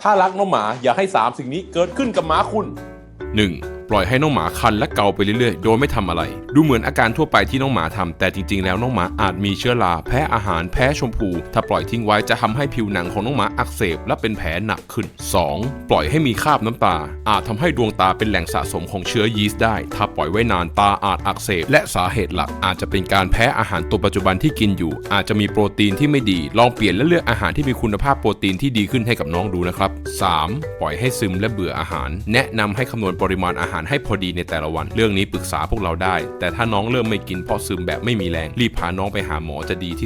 ถ้ารักน้องหมาอย่าให้3สิ่งนี้เกิดขึ้นกับหมาคุณ 1. ปล่อยให้น้องหมาคันและเกาไปเรื่อยๆโดยไม่ทำอะไรดูเหมือนอาการทั่วไปที่น้องหมาทำแต่จริงๆแล้วน้องหมาอาจมีเชื้อราแพ้อาหารแพ้ชมพูถ้าปล่อยทิ้งไว้จะทำให้ผิวหนังของน้องหมาอักเสบและเป็นแผลหนักขึ้น 2. ปล่อยให้มีคราบน้ำตาอาจทำให้ดวงตาเป็นแหล่งสะสมของเชื้อยีสต์ได้ถ้าปล่อยไว้นานตาอาจอักเสบและสาเหตุหลักอาจจะเป็นการแพ้อาหารตัวปัจจุบันที่กินอยู่อาจจะมีโปรตีนที่ไม่ดีลองเปลี่ยนและเลือกอาหารที่มีคุณภาพโปรตีนที่ดีขึ้นให้กับน้องดูนะครับ 3. ปล่อยให้ซึมและเบื่ออาหารแนะนำให้คำนวณปริมาณอาหารให้พอดีในแต่ละวันเรื่องนี้ปรึกษาพวกเราได้แต่ถ้าน้องเริ่มไม่กินเพราะซึมแบบไม่มีแรงรีบพาน้องไปหาหมอจะดีที่